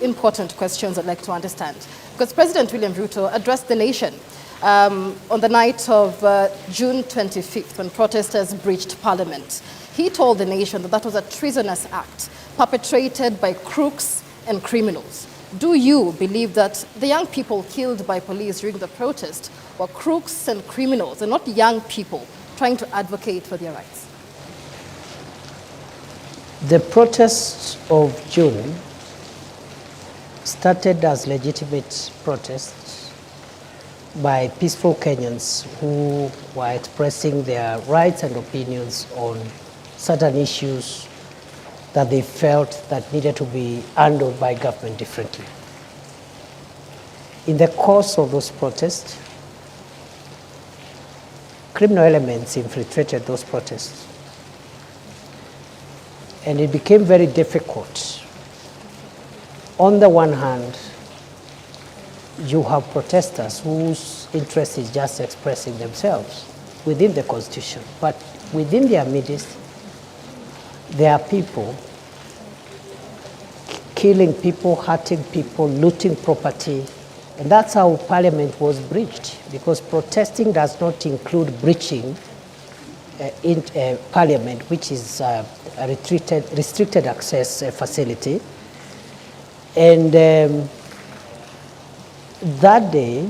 important questions I'd like to understand. Because President William Ruto addressed the nation on the night of June 25th when protesters breached Parliament. He told the nation that that was a treasonous act perpetrated by crooks and criminals. Do you believe that the young people killed by police during the protest were crooks and criminals and not young people trying to advocate for their rights? The protests of June started as legitimate protests by peaceful Kenyans who were expressing their rights and opinions on certain issues that they felt that needed to be handled by government differently. In the course of those protests, criminal elements infiltrated those protests. And it became very difficult. On the one hand, you have protesters whose interest is just expressing themselves within the Constitution. But within their midst, there are people killing people, hurting people, looting property. And that's how Parliament was breached, because protesting does not include breaching in Parliament, which is a restricted access facility. And that day,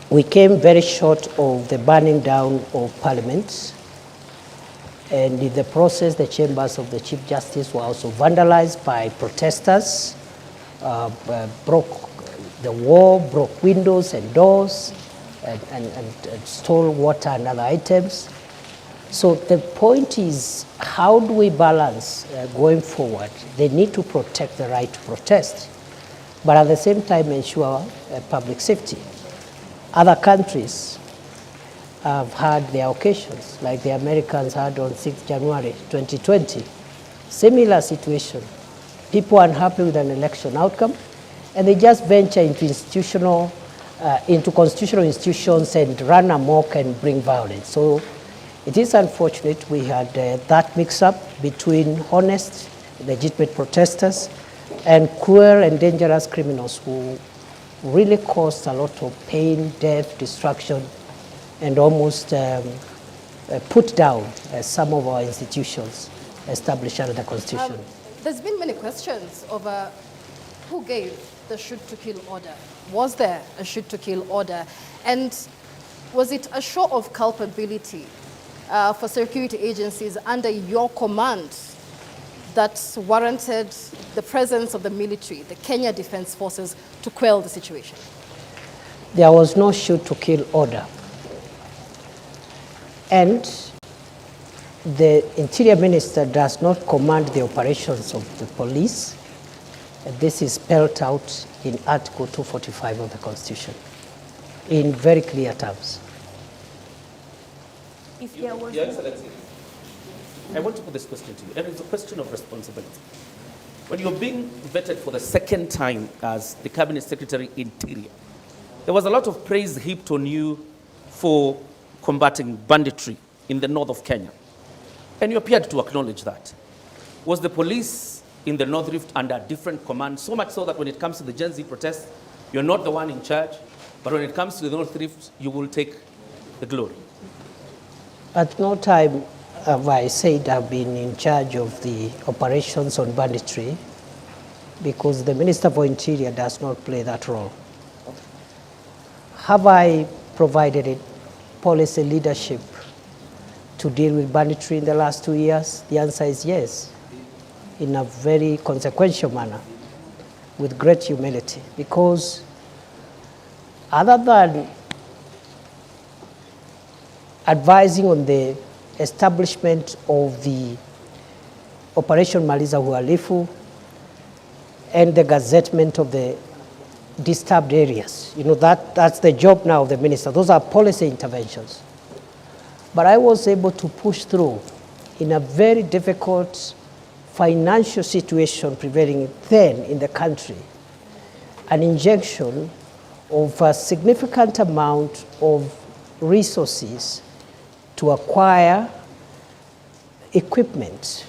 we came very short of the burning down of Parliament. And in the process, the chambers of the Chief Justice were also vandalized by protesters, broke the wall, broke windows and doors, and stole water and other items. So the point is, how do we balance going forward? They need to protect the right to protest, but at the same time ensure public safety. Other countries have had their occasions, like the Americans had on 6th January 2020. Similar situation. People are unhappy with an election outcome, and they just venture into constitutional institutions and run amok and bring violence. So it is unfortunate we had that mix-up between honest, legitimate protesters and cruel and dangerous criminals who really caused a lot of pain, death, destruction, and almost put down some of our institutions established under the Constitution. There's been many questions over who gave the shoot-to-kill order. Was there a shoot-to-kill order? And was it a show of culpability for security agencies under your command that warranted the presence of the military, the Kenya Defense Forces, to quell the situation? There was no shoot-to-kill order. And the Interior Minister does not command the operations of the police. This is spelled out in Article 245 of the Constitution in very clear terms. If there was Your Excellency, I want to put this question to you, and it's a question of responsibility. When you're being vetted for the second time as the Cabinet Secretary Interior, there was a lot of praise heaped on you for combating banditry in the north of Kenya. And you appeared to acknowledge that. Was the police in the North Rift under different command, so much so that when it comes to the GenZ protests, you're not the one in charge, but when it comes to the North Rift, you will take the glory? At no time have I said I've been in charge of the operations on banditry, because the Minister for Interior does not play that role. Have I provided it policy leadership to deal with banditry in the last 2 years? The answer is yes, in a very consequential manner, with great humility, because other than advising on the establishment of the Operation Maliza Uhalifu and the gazettement of the disturbed areas. You know, that's the job now of the minister. Those are policy interventions. But I was able to push through in a very difficult financial situation prevailing then in the country, an injection of a significant amount of resources to acquire equipment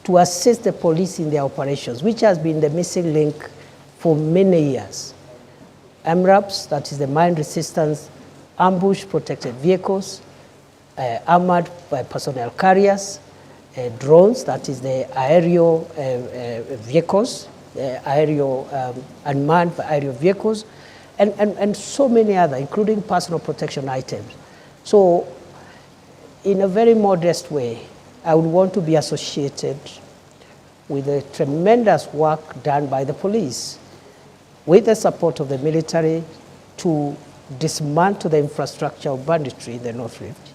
to assist the police in their operations, which has been the missing link for many years. MRAPs, that is the mine resistance, ambush protected vehicles, armored personnel carriers, drones, that is the aerial vehicles, unmanned aerial vehicles, and so many other, including personal protection items. So in a very modest way, I would want to be associated with the tremendous work done by the police, with the support of the military, to dismantle the infrastructure of banditry in the North Rift,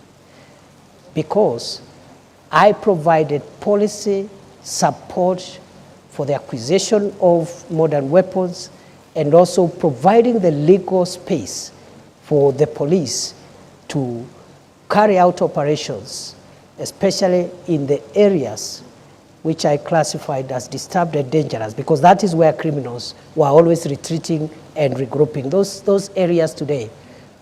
because I provided policy support for the acquisition of modern weapons and also providing the legal space for the police to carry out operations, especially in the areas which I classified as disturbed and dangerous, because that is where criminals were always retreating and regrouping. Those areas today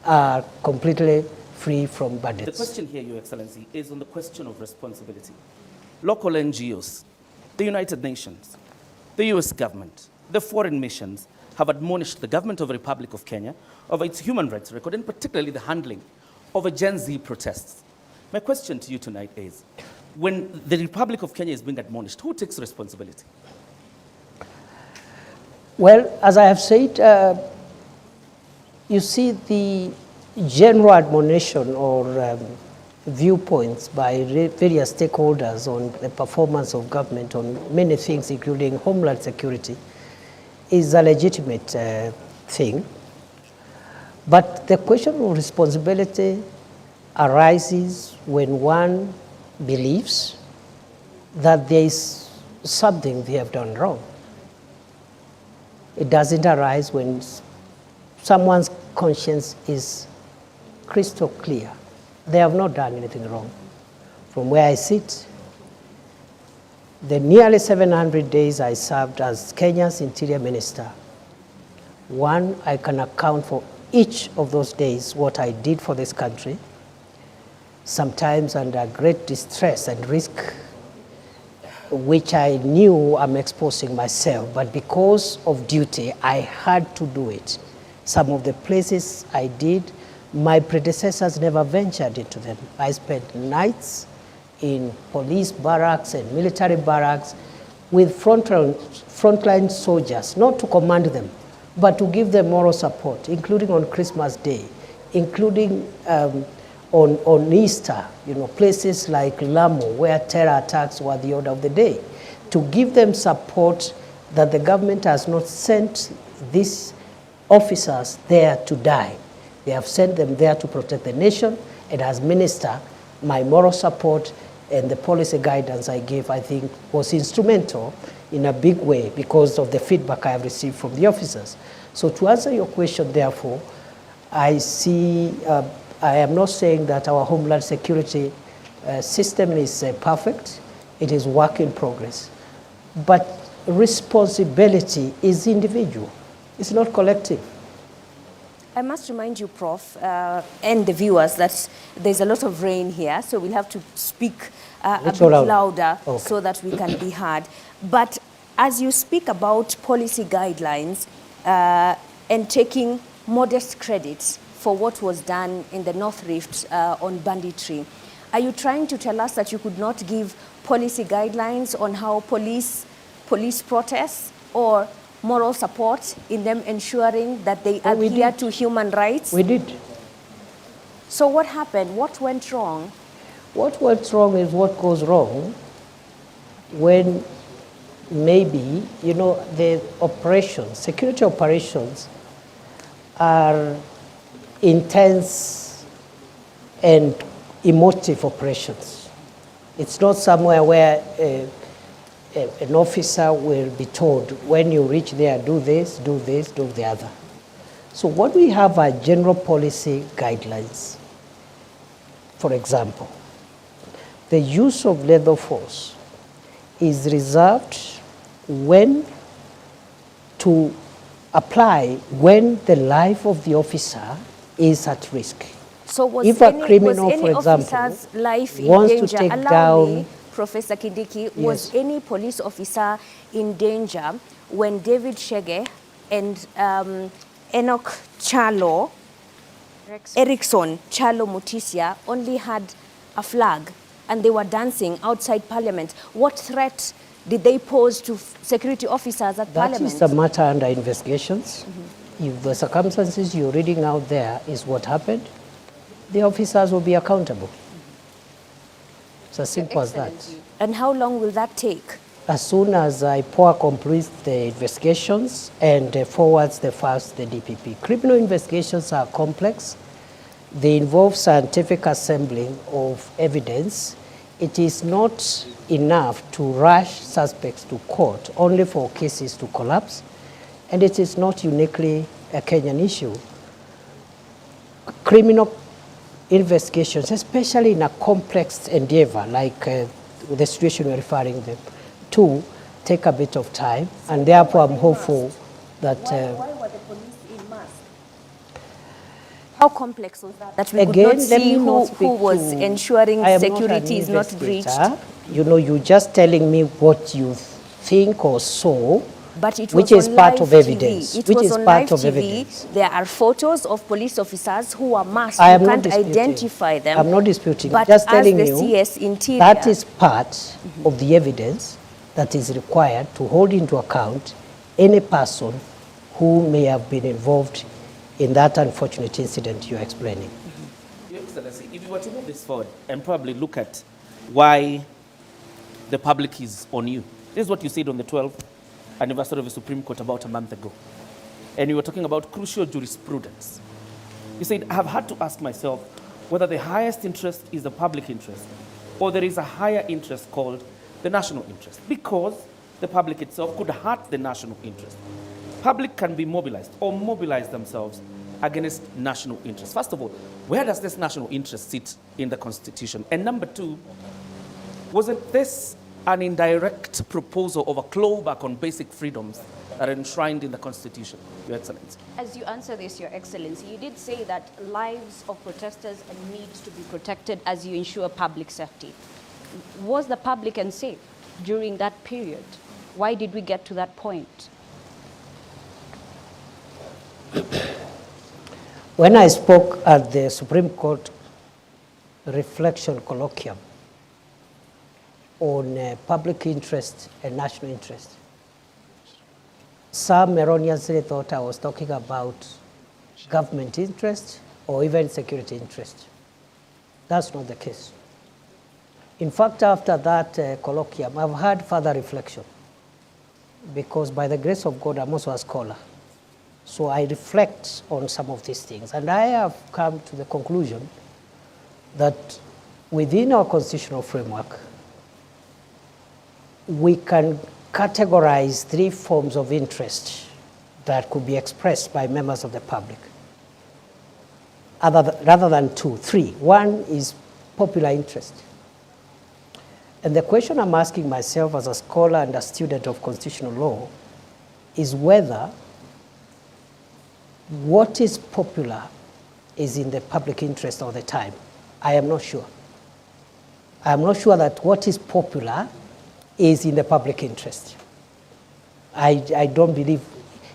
are completely free from bandits. The question here, Your Excellency, is on the question of responsibility. Local NGOs, the United Nations, the US government, the foreign missions have admonished the government of the Republic of Kenya over its human rights record, and particularly the handling of a Gen Z protests. My question to you tonight is, when the Republic of Kenya is being admonished, who takes responsibility? Well, as I have said, you see the general admonition or viewpoints by various stakeholders on the performance of government on many things, including homeland security, is a legitimate thing. But the question of responsibility arises when one believes that there is something they have done wrong. It doesn't arise when someone's conscience is crystal clear. They have not done anything wrong. From where I sit, the nearly 700 days I served as Kenya's Interior Minister, one, I can account for each of those days what I did for this country, sometimes under great distress and risk, which I knew I'm exposing myself, but because of duty, I had to do it. Some of the places I did, my predecessors never ventured into them. I spent nights in police barracks and military barracks with frontline soldiers, not to command them, but to give them moral support, including on Christmas Day, including on Easter, places like Lamu, where terror attacks were the order of the day, to give them support that the government has not sent these officers there to die. They have sent them there to protect the nation, and as minister, my moral support and the policy guidance I gave, I think, was instrumental in a big way because of the feedback I have received from the officers. So to answer your question, therefore, I am not saying that our homeland security system is perfect. It is work in progress. But responsibility is individual. It's not collective. I must remind you, Prof, and the viewers that there's a lot of rain here, so we'll have to speak a bit louder so that we can be heard. But as you speak about policy guidelines and taking modest credit for what was done in the North Rift on banditry, are you trying to tell us that you could not give policy guidelines on how police protests or moral support in them ensuring that they adhere to human rights? We did. So what happened? What went wrong? What went wrong is what goes wrong when maybe, the operations, security operations are intense and emotive operations. It's not somewhere where an officer will be told, when you reach there, do this, do the other. So what we have are general policy guidelines. For example, the use of lethal force is reserved when to apply when the life of the officer is at risk. So was if any, a criminal, was any for example, officer's life in wants danger? to take Allow down me, Professor Kindiki, was any police officer in danger when David Shege and Enoch Chalo, Erickson Chalo Mutisia only had a flag and they were dancing outside Parliament? What threat did they pose to security officers at Parliament? That is a matter under investigations. If the circumstances you're reading out there is what happened, the officers will be accountable. It's as simple as that. And how long will that take? As soon as IPOA completes the investigations and forwards the files to the DPP. Criminal investigations are complex. They involve scientific assembling of evidence. It is not enough to rush suspects to court only for cases to collapse. And it is not uniquely a Kenyan issue. Criminal investigations, especially in a complex endeavor like the situation we're referring them to, take a bit of time, and therefore I'm hopeful that... Why were the police in mask? How complex was that? That we again, could not see who was ensuring security is not breached? You know, you're just telling me what you think or saw, but it was which is part of evidence. It was on live TV. There are photos of police officers who are masked. I am you not can't disputing. identify them. I'm not disputing. But just telling as the you CS Interior, that is part of the evidence that is required to hold into account any person who may have been involved in that unfortunate incident you're explaining. Your Excellency, if you were to move this forward and probably look at why the public is on you, this is what you said on the 12th anniversary of the Supreme Court about a month ago. And you were talking about crucial jurisprudence. You said, I have had to ask myself whether the highest interest is the public interest or there is a higher interest called the national interest, because the public itself could hurt the national interest. Public can be mobilized or mobilize themselves against national interest. First of all, where does this national interest sit in the Constitution? And number two, wasn't this an indirect proposal of a clawback on basic freedoms that are enshrined in the Constitution, Your Excellency? As you answer this, Your Excellency, you did say that lives of protesters need to be protected as you ensure public safety. Was the public unsafe during that period? Why did we get to that point? When I spoke at the Supreme Court reflection colloquium on public interest and national interest, some erroneously thought I was talking about government interest or even security interest. That's not the case. In fact, after that colloquium, I've had further reflection because by the grace of God, I'm also a scholar. So I reflect on some of these things. And I have come to the conclusion that within our constitutional framework, we can categorize three forms of interest that could be expressed by members of the public, rather than two, three. One is popular interest. And the question I'm asking myself as a scholar and a student of constitutional law is whether what is popular is in the public interest all the time. I am not sure. I am not sure that what is popular is in the public interest. I don't believe,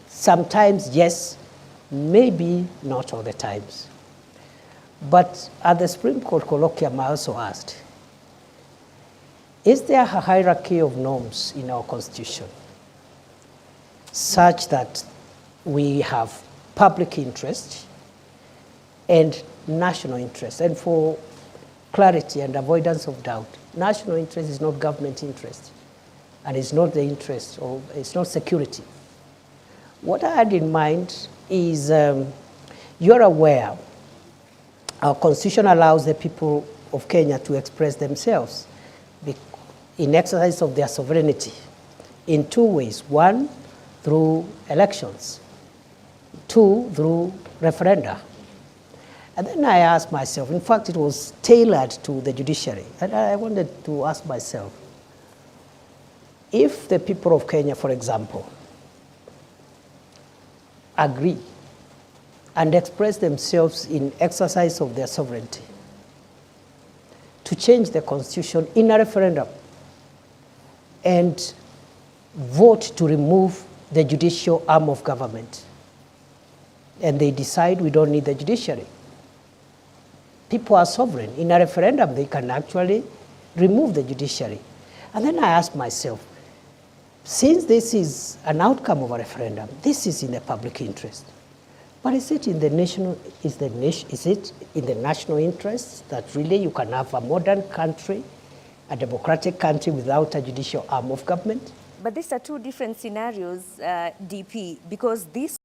sometimes yes, maybe not all the times. But at the Supreme Court colloquium, I also asked, is there a hierarchy of norms in our Constitution such that we have public interest and national interest? And for clarity and avoidance of doubt, national interest is not government interest, and it's not the interest of, it's not security. What I had in mind is, you're aware, our Constitution allows the people of Kenya to express themselves in exercise of their sovereignty in two ways. One, through elections. Two, through referenda. And then I asked myself, in fact, it was tailored to the judiciary. And I wanted to ask myself, if the people of Kenya, for example, agree and express themselves in exercise of their sovereignty to change the Constitution in a referendum, and vote to remove the judicial arm of government. And they decide we don't need the judiciary. People are sovereign. In a referendum, they can actually remove the judiciary. And then I ask myself, since this is an outcome of a referendum, this is in the public interest. But is it in the national interest that really you can have a modern country, a democratic country without a judicial arm of government? But these are two different scenarios, DP, because this